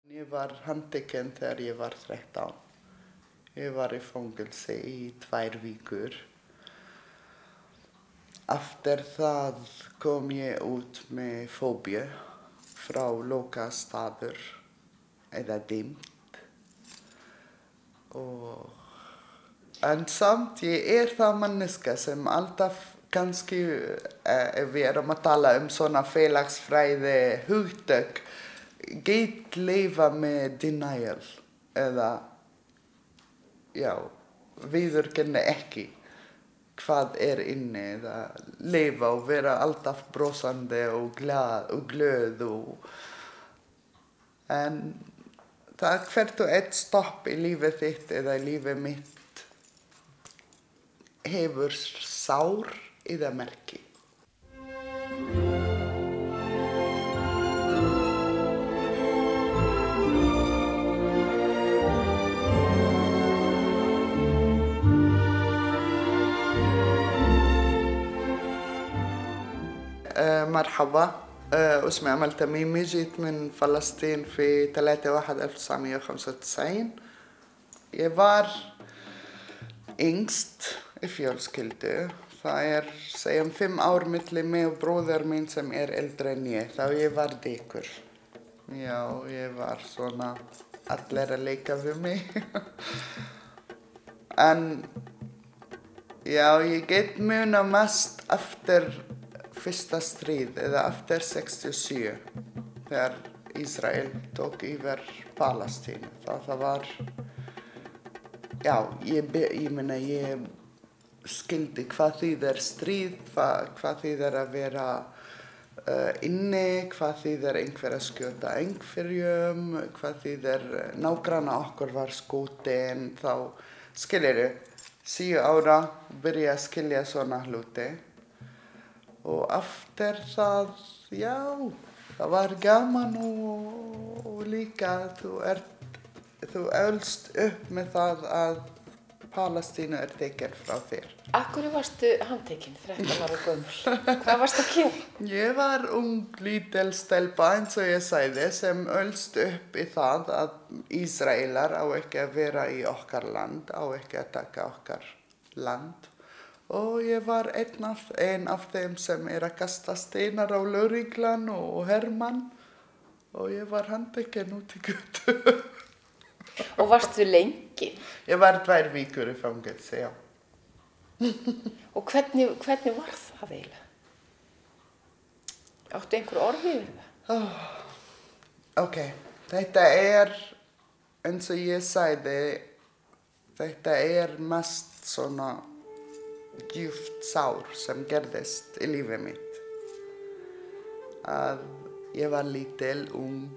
Ég var handtekinn þegar ég var 13. Ég var í fangelsi í 2 vikur. Eftir það kom ég út með fóbíu frá lokaðir staðir eða dýmt. En samt ég það manneska sem alltaf kannski ef við erum að tala svona félagsfræði hugtök get lifa með denial eða viðurkenna ekki hvað inni eða lifa og vera alltaf brosandi og glöð en það hvert og eitt stopp í lífið þitt eða í lífið mitt hefur sár eða merki. مرحبا اسمي أمل تميمي جيت من فلسطين في 3/1/1995 Ég var yngst í fjölskyldu. Það segjum 5 ár milli mig og bróðir minn sem eldri en ég. Þá ég var dikur. Já, ég var svona allir að leika við mig. En já, ég get muna mest eftir fyrsta stríð eða eftir 67 þegar Ísrael tók yfir Palestínu. Það var ég meina ég skildi hvað þýðir stríð, hvað þýðir að vera inni, hvað þýðir einhver að skjóta einhverjum, hvað þýðir nágranna okkur var skotin, þá skilurðu 7 ára byrja að skilja svona hluti. Og eftir það, það var gaman og líka þú ólst upp með það að Palestína tekin frá þér. Af hverju varstu handtekinn 13 ára gömul? Hvað varstu að gera? Ég var lítil stelpa eins og ég sagði sem ólst upp í það að Ísraelar á ekki að vera í okkar land, á ekki að taka okkar land. Og ég var ein af þeim sem að kasta steinar á lögreglan og hermann og ég var handtekinn út í götu. Og varstu lengi? Ég var 2 vikur í fangelsi, já. Og hvernig var það eiginlega? Áttu einhver orð yfir það? Ok, þetta eins og ég sagði, þetta mest svona djúpt sár sem gerðist í lífið mitt. Að ég var lítil, ung,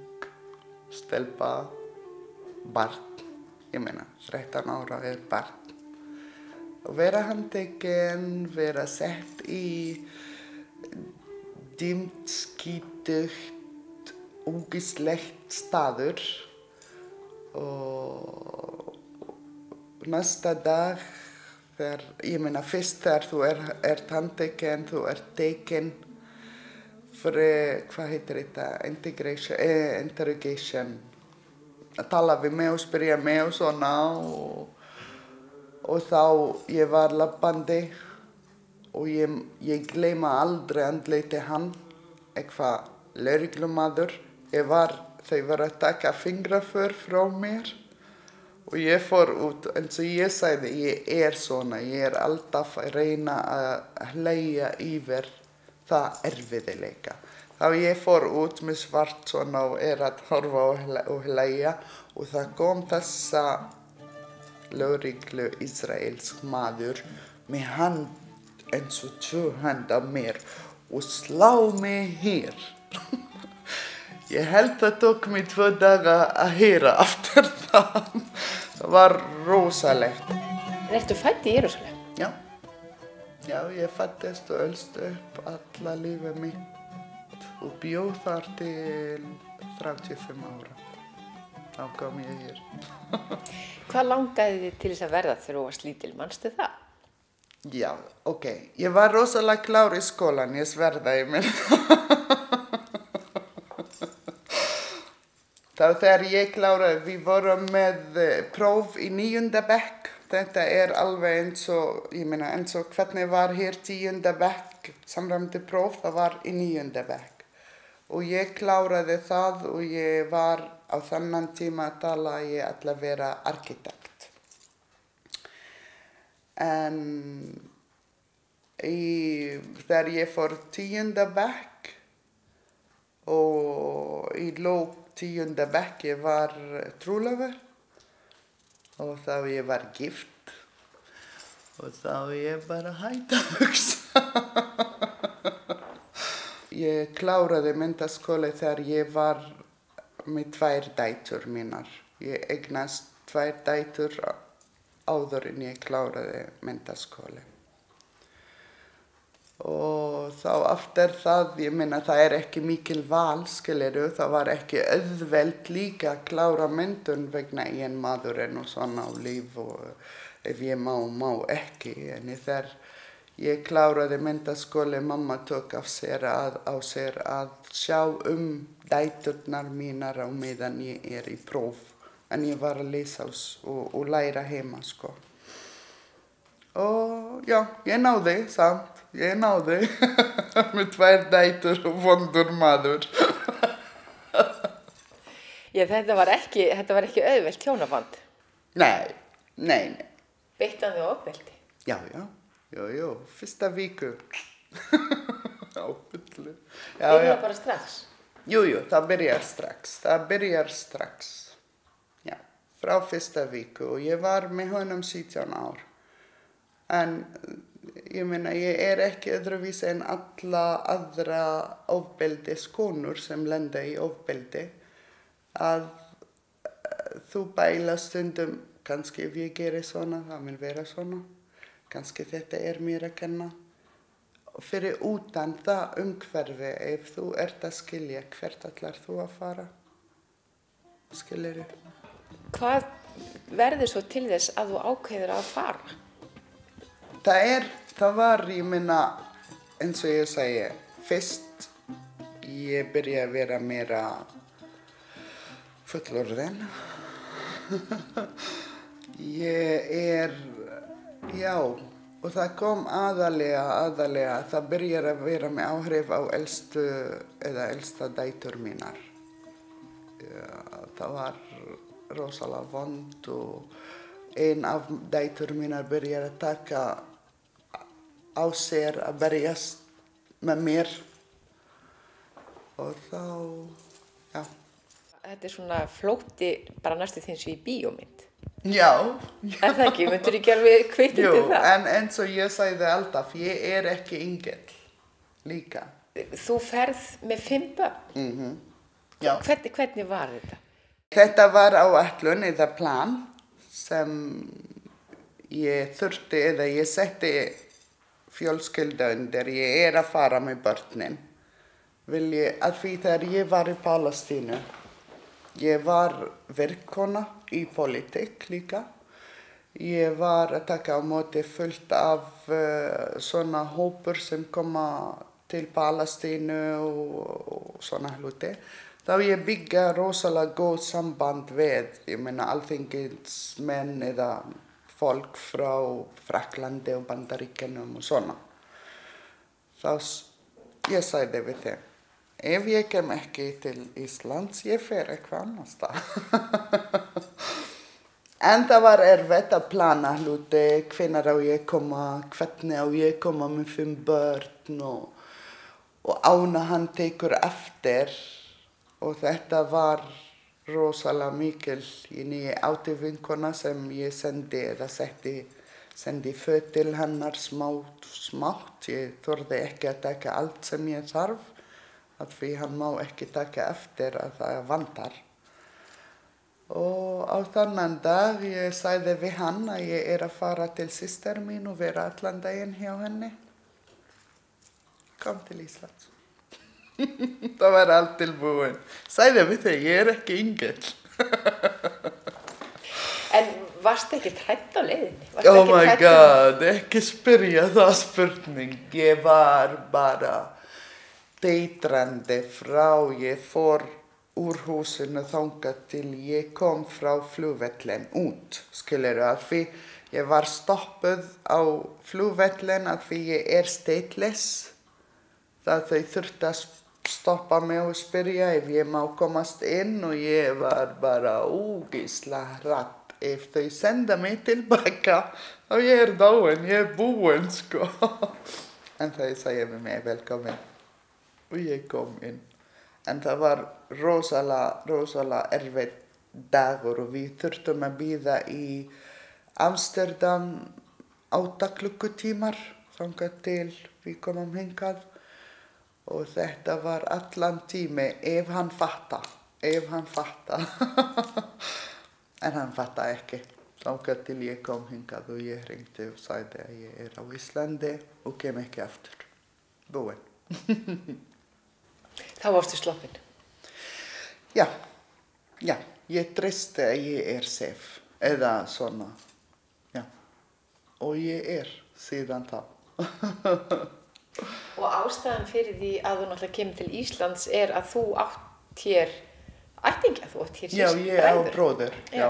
stelpa, barn. Ég meina, 13 ára barn. Og vera handtekinn, vera sett í dýmt, skítugt, ógeðslegt staður. Og næsta dag ég meina fyrst þegar þú handtekinn, þú tekinn fyrir, hvað heitir þetta, interrogation, að tala við mig og spyrja mig og svona og þá ég var labbandi og ég gleyma aldrei andliti hann, eitthvað lögreglumaður, þau var að taka fingraför frá mér. Og ég fór út, eins og ég sagði, ég svona, ég alltaf að reyna að hlæja yfir það erfiðleika. Þá ég fór út með svart svona og að horfa og hlæja og það kom þessa lögreglu ísraelsk maður með hand eins og 2 hönd á mér og slá mig hér. Ég held það tók mig 2 dagar að heyra eftir það. Það var rosalegt. En ertu fædd í Jerúsalem? Já. Já, ég fæddist og ólst upp alla lífið mitt og bjó þar til 35 ára. Þá kom ég hér. Hvað langaði þig til þess að verða þegar þú varst lítil, manstu það? Já, ok. Ég var rosalega klár í skólan, ég sverða ég minn. Þá þegar ég kláraði, við vorum með próf í 9. bekk. Þetta alveg eins og, eins og hvernig var hér 10. bekk, samræmdi próf, það var í 9. bekk. Og ég kláraði það og ég var á þennan tíma að tala að ég ætla að vera arkitekt. En þegar ég fór 10. bekk og í lók 10. bekk ég var trúlofur og þá ég var gift og þá ég bara hætti að hugsa. Ég kláraði menntaskóla þegar ég var með 2 dætur mínar. Ég eignast 2 dætur áður en ég kláraði menntaskóla. Og þá eftir það, það ekki mikil val, skilurðu, það var ekki auðvelt líka að klára menntun vegna maðurinn og svona á líf og ef ég má ekki. En þegar ég kláraði menntaskóla, mamma tók á sér að sjá dæturnar mínar á meðan ég í próf. En ég var að lesa og læra heima, sko. Og já, ég náði samt. Ég náði með 2 dætur og vondur maður. Já, þetta var ekki auðvelt hjónaband. Nei. Beitti hann þig ofbeldi? Já, fyrsta viku. Ábyrglu. Byrjaði bara strax? Jú, það byrjar strax. Já, frá fyrsta viku og ég var með honum 17 ár. En ég ekki öðruvísi en alla aðra ofbeldiskonur sem lenda í ofbeldi. Að þú bæla stundum, kannski ef ég geri svona, það mun vera svona. Kannski þetta mér að kenna. Fyrir utan það umhverfi, ef þú ert að skilja, hvert ætlar þú að fara? Skilurðu? Hvað verður svo til þess að þú ákveður að fara? Það var, eins og ég segi, fyrst ég byrja að vera meira fullorðin. Og það kom aðalega, það byrjar að vera með áhrif á elsta dætur mínar. Það var rosalega vond og ein af dætur mínar byrjar að taka á sér að berjast með mér og þá, já. Þetta svona flótti bara næstu þins í bíómynd. Já. En það ekki, myndur ekki alveg kvittið til það? En eins og ég sagði alltaf, ég ekki engill líka. Þú ferð með 5 börn? Já. Hvernig var þetta? Þetta var áætlun eða plan sem ég þurfti eða ég setti fjölskyldu undir, ég að fara með börnin. Að því þegar ég var í Palestínu, ég var verkkona í politík líka. Ég var að taka á móti fullt af svona hópur sem koma til Palestínu og svona hluti. Þá ég byggja rosalega góð samband við, alþingismenn eða fólk frá Frakklandi og Bandaríkjunum og svona. Þá ég sagði við þeim, ef ég kem ekki til Íslands, ég fer eitthvað annars stað. En það var erfitt að plana hluti, hvenær á ég koma, hvernig á ég koma með 5 börn og ána hann tekur eftir. Og þetta var rosalega mikil. Ég átti vinkona sem ég sendi föt til hennar smátt. Ég þorði ekki að taka allt sem ég þarf. Af því hann má ekki taka eftir að það vantar. Og á þannan dag ég sagði við hann að ég að fara til systur mín og vera allan daginn hjá henni. Kom til Íslands. Það var allt tilbúin. Sagði við þig, ég ekki engill. En varstu ekki hrædd á leiðinni? Oh my God, ekki spyrja það spurning. Ég var bara teitrandi frá ég fór úr húsinu þangað til ég kom frá flugvellin út, skilurðu, að því ég var stoppuð á flugvellin að því ég stateless. Það þau þurftu að stoppa mig og spyrja ef ég má komast inn og ég var bara ógeðslega hrædd. Ef þau senda mig tilbaka þá ég dáin, ég búin, sko. En þau sagði við mig velkomin og ég kom inn. En það var rosalega erfitt dagur og við þurftum að bíða í Amsterdam 8 klukkutímar þangað til við komum hingað. Og þetta var allan tími ef hann fatta. En hann fatta ekki. Þangað til ég kom hingað og ég hringdi og sagði að ég á Íslandi og kem ekki aftur. Búin. Þá varstu sloppin? Já, ég treysti að ég safe, eða svona, já. Og ég síðan þá. Og ástæðan fyrir því að þú náttúrulega kemur til Íslands að þú átt hér ættingja, þú átt hér Já, ég á bróður, Já.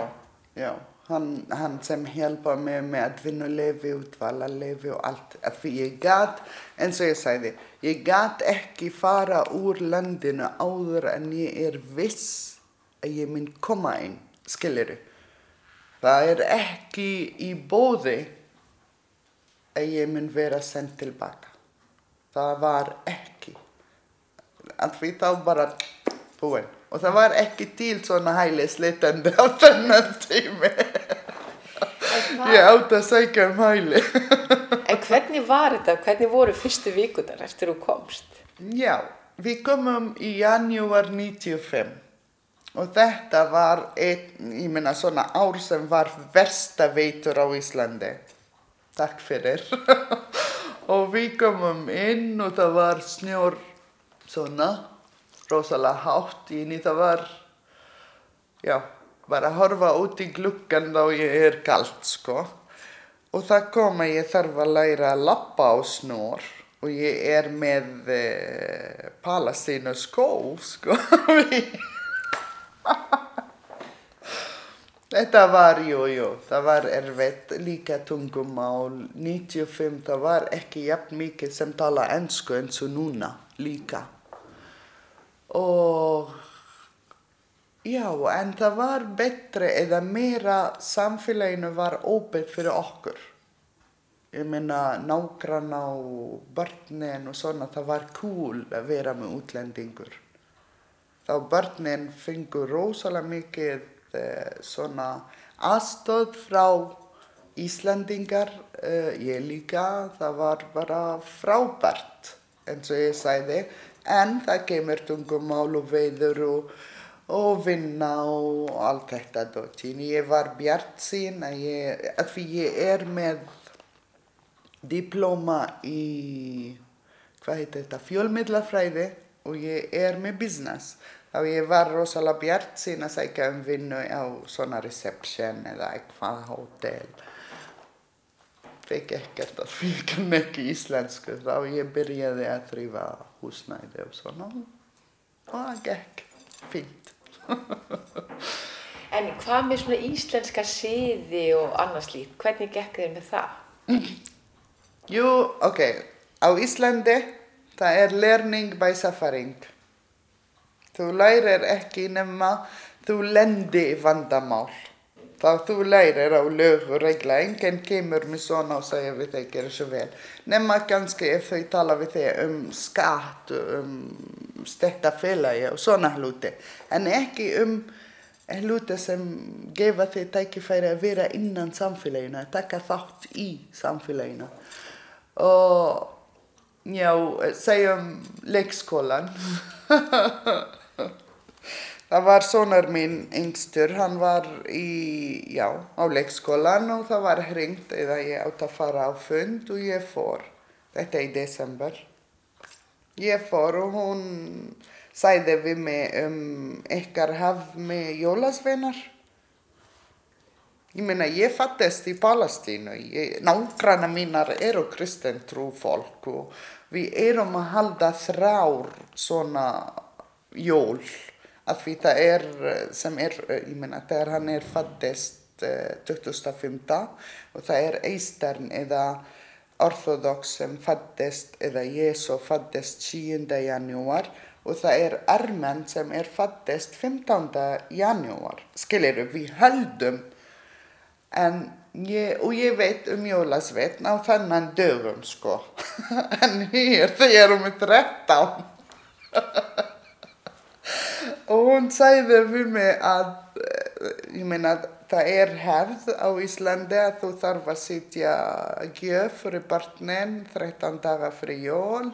já. Hann sem hjálpa mig með atvinnuleyfi og dvalarleyfi og allt. Af því ég gat, eins og ég sagði, ég gat ekki fara úr landinu áður en ég viss að ég mun koma inn, skilurðu. Það ekki í boði að ég mun vera send tilbaka. Það var ekki. Af því þá bara búin. Og það var ekki til svona hælisleitandi á þennan tími. Ég átti að sækja hæli. En hvernig var þetta? Hvernig voru fyrstu vikunar eftir þú komst? Já, við komum í janúar 95. Og þetta var svona ár sem var versta veitur á Íslandi. Takk fyrir. Og við komum inn og það var snjór svona. Rosalega hátt inni, það var, bara að horfa út í gluggan þá ég kalt, sko. Og það kom að ég þarf að læra að labba á snjór og ég með Palestínu skó, sko. Þetta var, það var erfitt, líka tungumál, 95, það var ekki jafn mikið sem tala ensku eins og núna, líka. Og en það var betri eða meira samfélaginu var opið fyrir okkur. Ég meina nágranna og börnin og svona, það var cool að vera með útlendingur. Þá börnin fengu rosalega mikið svona aðstoð frá Íslendingar, ég líka, það var bara frábært, eins og ég sagði. En það kemur tungumál og veiður og vinna og allt þetta dóttin. Ég var bjartsýn að því ég með diplóma í, fjölmiðlafræði og ég með business. Þá ég var rosalega bjartsýn að sækja vinnu á svona reception eða eitthvað hótel. Fikk ekkert að því ég kann ekki íslensku. Þá ég byrjaði að þrífa húsnæði og svona. Og það gekk fínt. En hvað með svona íslenska siði og annað slíkt? Hvernig gekk þér með það? Jú, á Íslandi það learning by suffering. Þú lærir ekki nema þú lendir í vandamál. Þá þú lærir á lög og regla, enginn kemur með svona og segir við þig gera svo vel. Nema kannski ef þau tala við þig skatt, stéttarfélagi og svona hluti. En ekki hluti sem gefa þig tækifæri að vera innan samfélaginu, að taka þátt í samfélaginu. Og segjum leikskólan. Það var sonur minn yngstur, hann var á leikskólan og það var hringt eða ég átt að fara á fund og ég fór. Þetta í desember. Ég fór og hún sagði við mig ykkar hafði með jólasveinar. Ég meina, ég fæddist í Palestínu. Nágrannar mínar kristen trúfólk og við að halda þrjár svona jól Af því það sem ég meina, þegar hann fæddist 25. og það Eastern eða Orthodox sem fæddist, eða Jesu fæddist 7. janúar og það Armen sem fæddist 15. janúar. Skilurðu, við höldum, og ég veit jólasveinn á þennan dögum, sko. En hér, þau með 13. Og hún sagði við mig að, ég meina, það hefð á Íslandi að þú þarf að sitja gjöf fyrir barnin 13 dagar fyrir jól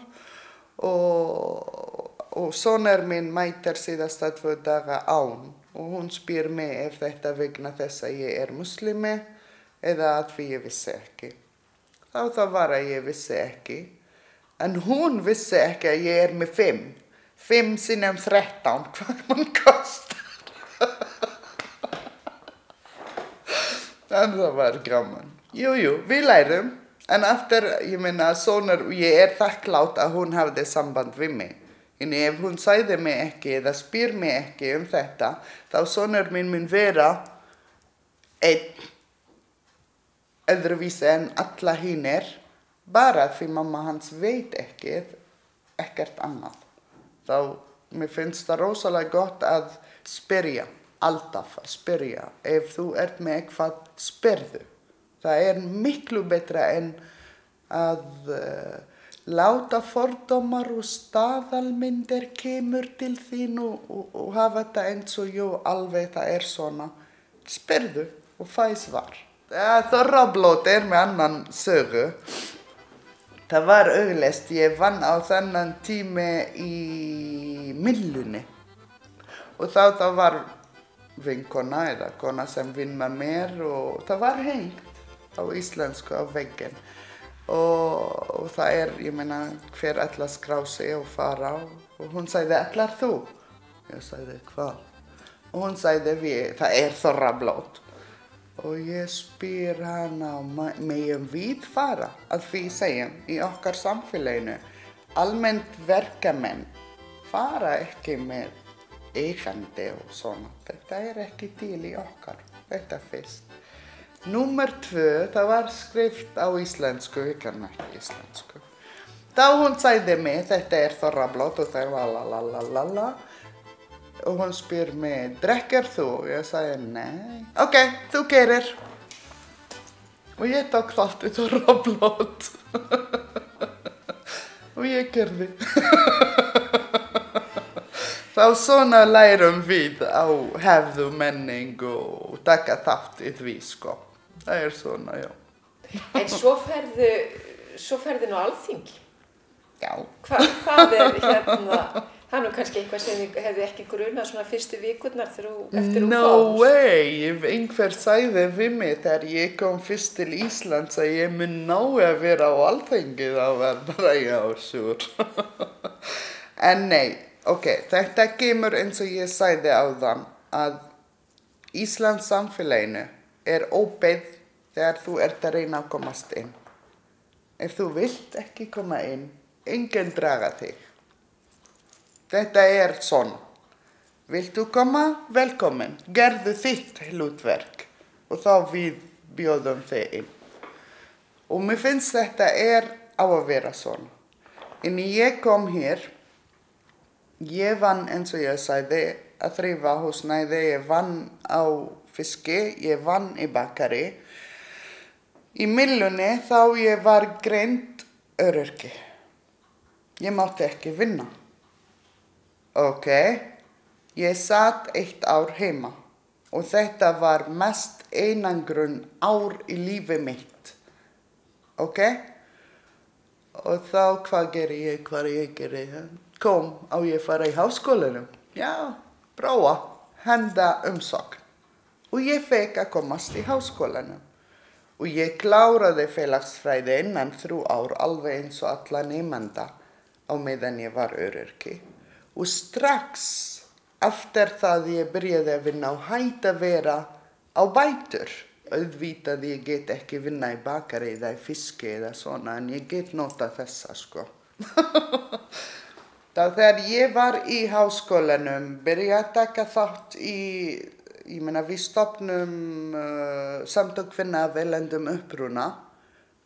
og sonur minn mætir síðasta 2 daga án. Og hún spyr mig ef þetta vegna þess að ég muslimi eða að því ég vissi ekki. Þá það var að ég vissi ekki. En hún vissi ekki að ég með 5. 5 sinnum 13, hvað man kostar. En það var gaman. Jú, við lærum. En eftir, ég meina, sonur, ég þakklátt að hún hafði samband við mig. En ef hún sagði mig ekki eða spyr mig ekki þetta, þá sonur minn mun vera öðruvísi en alla hinir, bara því mamma hans veit ekkert annað. Þá mér finnst það rosalega gott að spyrja, alltaf að spyrja. Ef þú með eitthvað, spyrðu. Það miklu betra en að láta fordómar og staðalmyndir kemur til þín og hafa þetta eins og jú, alveg það svona. Spyrðu og fæ svar. Þorrablót með annan sögu. Það var auglest, ég vann á þennan tími í Myllunni. Og þá var vinkona eða kona sem vinn með mér og það var hengt á íslensku á vegginn. Og það ég meina, hver ætla að skrá sig og fara og hún sagði, ætlar þú? Ég sagði, hvað? Og hún sagði, það Þorrablót. Og ég spyr hana, megum við fara? Að við segjum, í okkar samfélaginu, almennt verkamenn fara ekki með eigandi og svona. Þetta ekki til í okkar, þetta fyrst. Númer 2, það var skrift á íslensku, ég kann ekki íslensku. Þá hún sagði mig, þetta Þorrablót og það var lalalala. Og hún spyr mig, drekkir þú? Ég sagði, nei. Ok, þú gerir. Og ég tók þátt í Þorrablót. Og ég gerði. Þá svona lærum við á hefðu menning og taka þátt í því, sko. Það svona, já. En svo ferðu nú Alþingi. Já. Hvað hérna... Það kannski eitthvað sem þið hefði ekki grunað svona fyrstu vikurnar eftir þú komst. No way! Ef einhver sagði við mig þegar ég kom fyrst til Íslands að ég mun ná að vera á Alþingi, þá var bara já, súr. En nei, ok, þetta kemur eins og ég sagði áðan að Íslands samfélaginu ópeið þegar þú að reyna að komast inn. Ef þú vilt ekki koma inn, enginn draga þig. Þetta svona. Viltu koma? Velkomin. Gerðu þitt hlutverk. Og þá við bjóðum þig inn. Og mér finnst þetta á að vera svona. En ég kom hér. Ég vann eins og ég sagði að þrífa húsnæði. Ég vann á fiski. Ég vann í bakari. Í Myllunni þá ég var greind öryrki. Ég mátti ekki vinna. Ok, ég satt 1 ár heima og þetta var mest einangrun ár í lífi mitt. Ok? Og þá hvað geri ég? Kom, á ég fara í háskólanum? Já, prófa, henda umsókn. Og ég fekk að komast í háskólanum. Og ég kláraði félagsfræði innan 3 ár alveg eins og alla nemenda á meðan ég var öryrki. Og strax eftir það ég byrjaði að vinna og hætti að vera á bætur. Auðvitað ég get ekki vinna í bakari eða í fiski eða svona, en ég get nota þessa, sko. Þá þegar ég var í háskólanum, byrjaði að taka þátt við stofnum samtök kvenna af erlendum uppruna.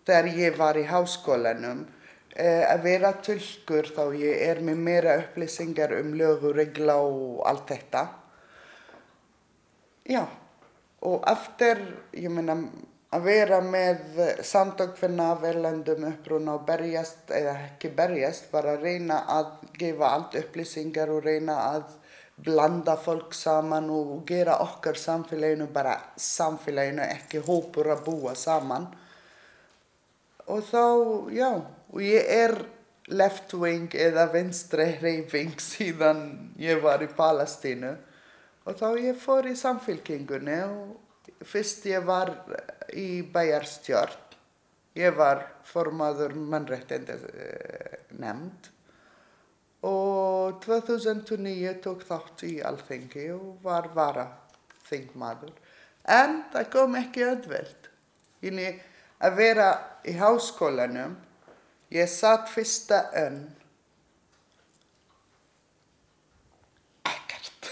Þegar ég var í háskólanum, að vera tulkur þá ég með meira upplýsingar lög og regla og allt þetta. Já, og eftir, að vera með samtök kvenna af erlendum uppruna og berjast, eða ekki berjast, bara reyna að gefa allt upplýsingar og reyna að blanda fólk saman og gera okkar samfélaginu bara samfélaginu, ekki hópur að búa saman. Og þá, já, og ég left wing eða vinstri hreyfing síðan ég var í Palestínu. Og þá ég fór í samfylkingunni og fyrst ég var í bæjarstjórn. Ég var formaður mannréttindasnefnd. Og 2009 tók þátt í Alþingi og var varaþingmaður. En það kom ekki auðvelt. Að vera í háskólanum, ég satt fyrsta önn. Ekkert.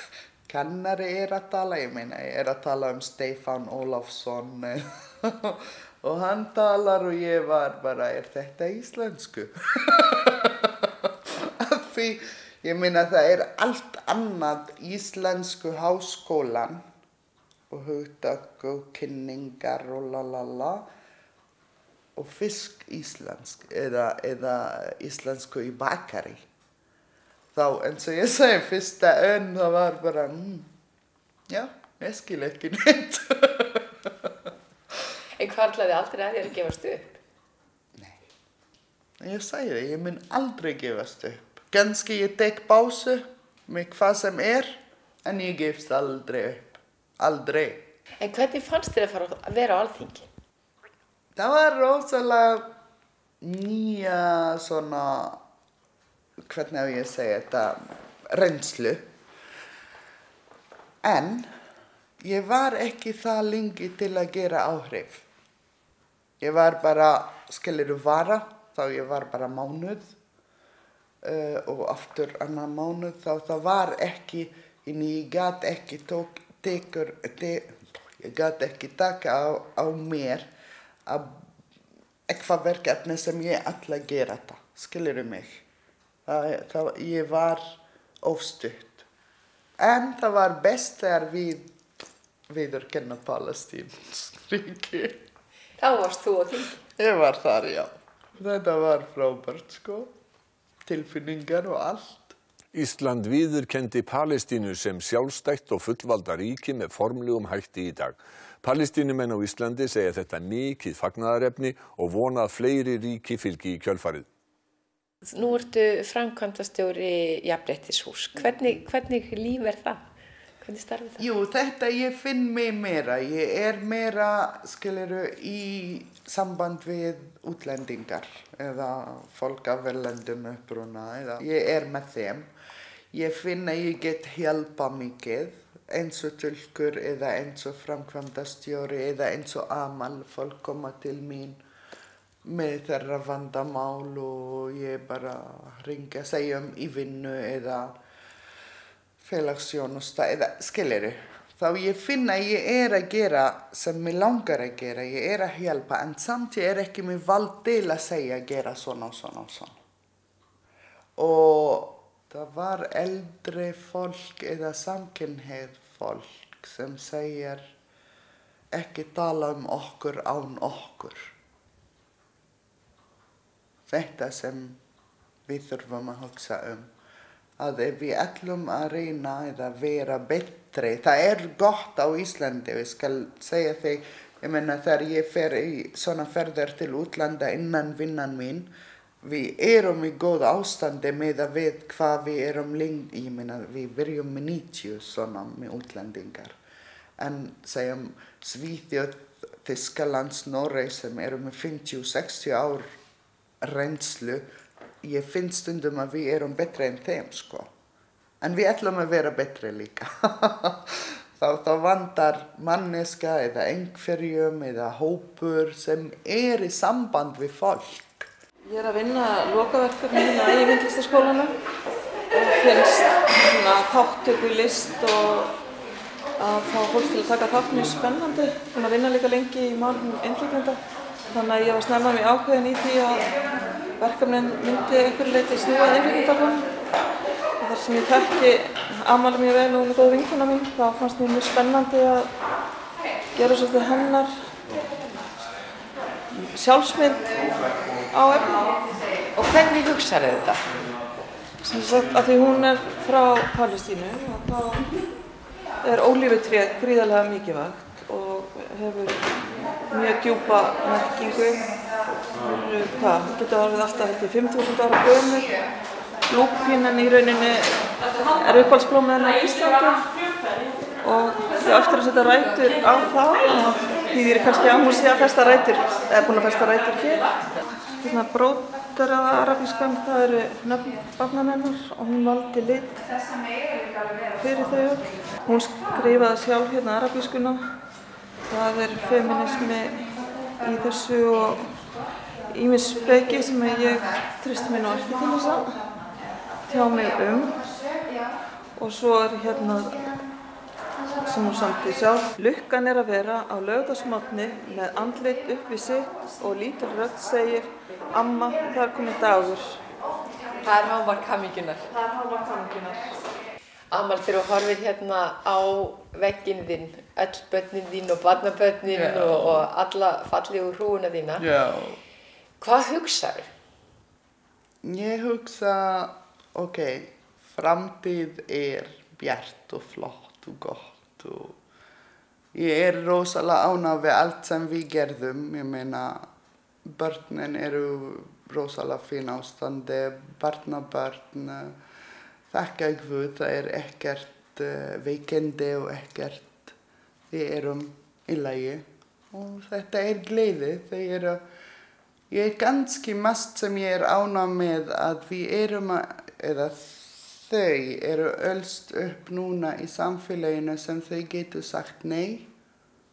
Kennari að tala, ég að tala Stefán Ólafsson. Og hann talar og ég var bara, þetta íslensku? Því, það allt annað íslensku háskólan og hugtök og kynningar og lalala. Og fisk íslensk eða íslensku í bakari. Þá, eins og ég segi, fyrsta önn, það var bara, já, ég skil ekki neitt. En hvarflaði aldrei að þér að gefast upp? Nei, ég segi það, ég mun aldrei gefast upp. Kannski ég tek pásu með hvað sem en ég gefst aldrei upp. Aldrei. En hvernig fannst þér að fara að vera á Alþingi? Það var rosalega nýja svona, hvernig á ég að segja þetta, reynslu. En ég var ekki það lengi til að gera áhrif. Ég var bara, vara, þá ég var bara mánuð. Og aftur annan mánuð, þá það var ekki, ég gat ekki taka á mér að eitthvað verkefni sem ég ætla að gera þetta, skilurðu mig. Ég var ofstutt. En það var best þegar við viðurkenna Palestínuríki. Þá varst þú á þingi? Ég var þar, já. Þetta var frábært, tilfinningar og allt. Ísland viðurkenndi Palestínu sem sjálfstætt og fullvalda ríki með formlegum hætti í dag. Palestínumenn á Íslandi segja þetta mikið fagnaðarefni og vona að fleiri ríki fylgi í kjölfarið. Nú ertu framkvæmdastjóri Jafnréttishúss. Hvernig líf það? Hvernig starfið það? Jú, þetta ég finn mig meira. Ég meira, í samband við útlendingar eða fólk af erlendum uppruna. Ég með þeim. Ég finn að ég get hjálpa mikið, eins og tulkur eða eins og framkvæmdastjóri eða eins og amal. Fólk koma til mín með þeirra vandamál og ég bara ringa, segja í vinnu eða félagsþjónusta eða skilurðu. Þá ég finn að ég að gera sem mig langar að gera, ég að hjálpa, en samtidig ekki mig vald til að segja gera svona og svona og svona. Og það var eldri fólk eða samkynhneigð fólk sem segir ekki tala okkur án okkur. Þetta sem við þurfum að hugsa að ef við ætlum að reyna eða vera betri, það gott á Íslandi, við skal segja þig, þegar ég fer í svona ferðir til útlanda innan vinnan mín, við í góð ástandi með að við hvað við lengi, við byrjum með 90 svona með útlendingar, en segjum Svíþjóð, Þýskalands, Noreg sem með 50-60 ár reynslu, ég finn stundum að við betri en þeim, En við ætlum að vera betri líka. Þá vantar manneska eða einhverjum eða hópur sem í samband við fólk. Ég að vinna lokaverkefni í myndlistaskólanum og finnst svona þátttökulist og að fá fólk til að taka þátt mjög spennandi. Búin að vinna líka lengi í málum innflytjenda. Þannig að ég var snemma mjög ákveðin í því að verkefnin myndi einhverju leyti snúa að innflytjendamálum. Og þar sem ég þekki Amalie mjög vel og hún er góð vinkona mín, þá fannst mér mjög spennandi að gera svolítið hennar sjálfsmynd á efni. Og hvernig hugsaði þetta? Sem sagt, af því hún er frá Palestínu og þá er ólífutréð gríðarlega mikilvægt og hefur mjög djúpa merkingu. Getur orðið alltaf 5.000 ára gömul. Lúpínan í rauninni er uppáhaldsblómið hennar á Íslandi og ég á eftir að setja rætur á það og þýðir kannski að hún sé að festa rætur, eða búin að festa rætur hér. Hérna brótar eða arabískan, það eru nöfn barnanna hennar og hún valdi lit fyrir þau öll. Hún skrifaði sjálf hérna arabískuna. Það er feminismi í þessu og ýmis speki sem ég treysti mér nú ekki til þess að tjá mig og svo er hérna sem hún samti sjálf. Lukkan er að vera á laugardagsmorgni með andlit upp við sitt og lítil rödd segir: Amma, það er kominn dagur. Það er hámark hamingjunar. Það er hámark hamingjunar. Amalie, þegar þú horfir hérna á vegginn þinn, öll börnin þín og barnabörnin og alla fallegu hrúguna þína. Já. Hvað hugsaðu? Ég hugsa, ok, framtíð er bjart og flott og gott og ég er rosalega ánægð við allt sem við gerðum. Ég meina, börnin eru rosalega fín ástandi, barnabörn, þakka Guð, það er ekkert veikindi og ekkert, við erum í lagi og þetta er gleði. Ég er kannski mest sem ég er ánægð með að við erum eða þau eru ölst upp núna í samfélaginu sem þau getur sagt nei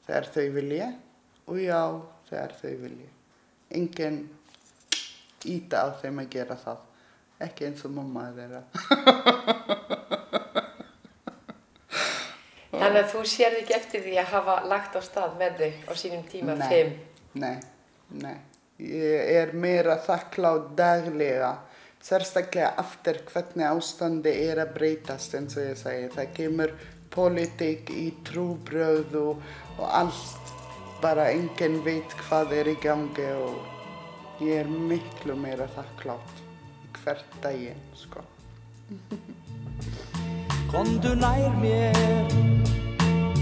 þegar þau vilja og já þegar þau vilja. Enginn ýta á þeim að gera það. Ekki eins og mamma þeirra. Þannig að þú sérð ekki eftir því að hafa lagt á stað með þau á sínum tíma 5? Nei. Ég er meira þakklátt daglega. Sérstaklega eftir hvernig ástandi er að breytast eins og ég segi. Það kemur pólitík í trúbrögð og allt. Bara enginn veit hvað er í gangi og ég er miklu meira þakklátt hvert daginn, sko. Komdu nær mér,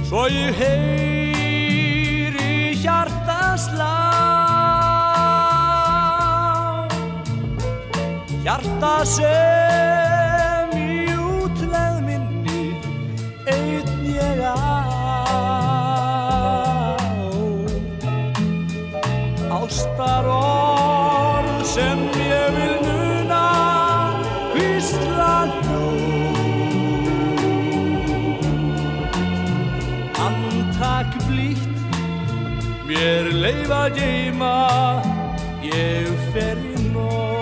svo ég heyri hjarta slá. Hjarta sem í útlegð minni einn ég á. Ástarorð sem ég vil muna hvísla hljóð. Andtak blítt mér leyfa geyma, ég fer í nótt.